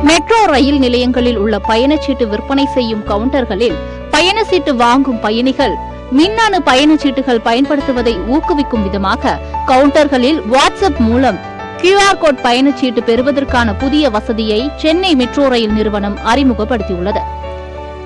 Metro rail நிலையங்களில் உள்ள பயணச்சீட்டு விற்பனை செய்யும் கவுண்டர்களில் பயணச்சீட்டு வாங்கும் பயணிகள் மின்னணு பயணச்சீட்டுகள் பயன்படுத்துவதை ஊக்குவிக்கும் விதமாக கவுண்டர்களில் வாட்ஸ்அப் மூலம் QR கோட் பயணச்சீட்டு பெறுவதற்கான புதிய வசதியை சென்னை மெட்ரோ ரயில் நிறுவனம் அறிமுகப்படுத்தியுள்ளது.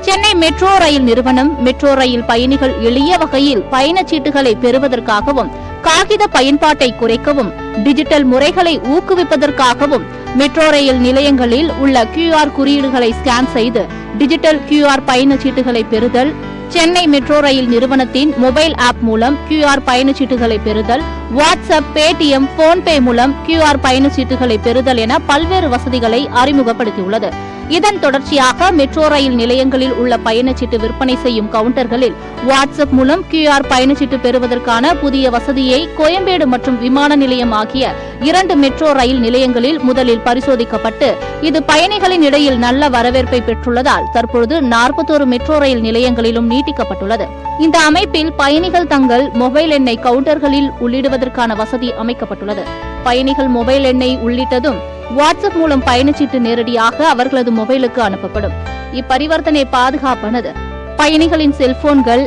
சென்னை மெட்ரோ ரயில் நிறுவனம் மெட்ரோ ரயில் பயணிகள் எளிய வகையில் பயணச்சீட்டுகளை பெறுவதற்காகவும் காகித பயன்பாட்டை குறைக்கவும் டிஜிட்டல் முறைகளை ஊக்குவிப்பதற்காகவும் மெட்ரோ ரயில் நிலையங்களில் உள்ள QR குறியீடுகளை ஸ்கேன் செய்து டிஜிட்டல் QR பயணச்சீட்டுகளை பெறுதல், சென்னை மெட்ரோ ரயில் நிறுவனத்தின் மொபைல் ஆப் மூலம் QR பயணச்சீட்டுகளை பெறுதல், வாட்ஸ்அப், பேடிஎம், போன்பே மூலம் QR பயணச்சீட்டுகளை பெறுதல் என பல்வேறு வசதிகளை அறிமுகப்படுத்தியுள்ளது. இதன் தொடர்ச்சியாக மெட்ரோ ரயில் நிலையங்களில் உள்ள பயணச்சீட்டு விற்பனை செய்யும் கவுண்டர்களில் வாட்ஸ்அப் மூலம் QR பயணச்சீட்டு பெறுவதற்கான புதிய வசதியை கோயம்பேடு மற்றும் விமான நிலையம் ஆகிய 2 மெட்ரோ ரயில் நிலையங்களில் முதலில் பரிசோதிக்கப்பட்டு இது பயணிகளின் இடையில் நல்ல வரவேற்பை பெற்றுள்ளதால் தற்பொழுது 41 மெட்ரோ ரயில் நிலையங்களிலும் நீட்டிக்கப்பட்டுள்ளது. இந்த அமைப்பில் பயணிகள் தங்கள் மொபைல் எண்ணை கவுண்டர்களில் உள்ளிடுவதற்கான வசதி அமைக்கப்பட்டுள்ளது. பயணிகள் மொபைல் எண்ணை உள்ளிட்டதும் வாட்ஸ்அப் மூலம் பயணச்சீட்டு நேரடியாக அவர்களது மொபைலுக்கு அனுப்பப்படும். இப்பரிவர்த்தனை பாதுகாப்பானது. பயணிகளின் செல்போன்கள்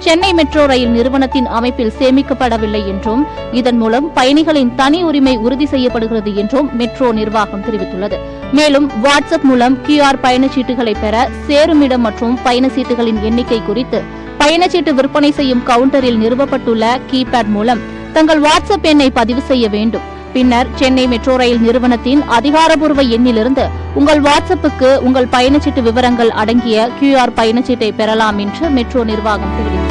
சென்னை மெட்ரோ ரயில் நிறுவனத்தின் அமைப்பில் சேமிக்கப்படவில்லை என்றும் இதன் மூலம் பயணிகளின் தனி உரிமை உறுதி செய்யப்படுகிறது என்றும் மெட்ரோ நிர்வாகம் தெரிவித்துள்ளது. மேலும் வாட்ஸ்அப் மூலம் QR பயணச்சீட்டுகளை பெற சேருமிடம் மற்றும் பயணச்சீட்டுகளின் எண்ணிக்கை குறித்து பயணச்சீட்டு விற்பனை செய்யும் கவுண்டரில் நிறுவப்பட்டுள்ள கீபேட் மூலம் தங்கள் வாட்ஸ்அப் எண்ணை பதிவு செய்ய வேண்டும். பின்னர் சென்னை மெட்ரோ ரயில் நிறுவனத்தின் அதிகாரப்பூர்வ எண்ணிலிருந்து உங்கள் வாட்ஸ்அப்புக்கு உங்கள் பயணச்சீட்டு விவரங்கள் அடங்கிய QR பயணச்சீட்டை பெறலாம் என்று மெட்ரோ நிர்வாகம் தெரிவித்தது.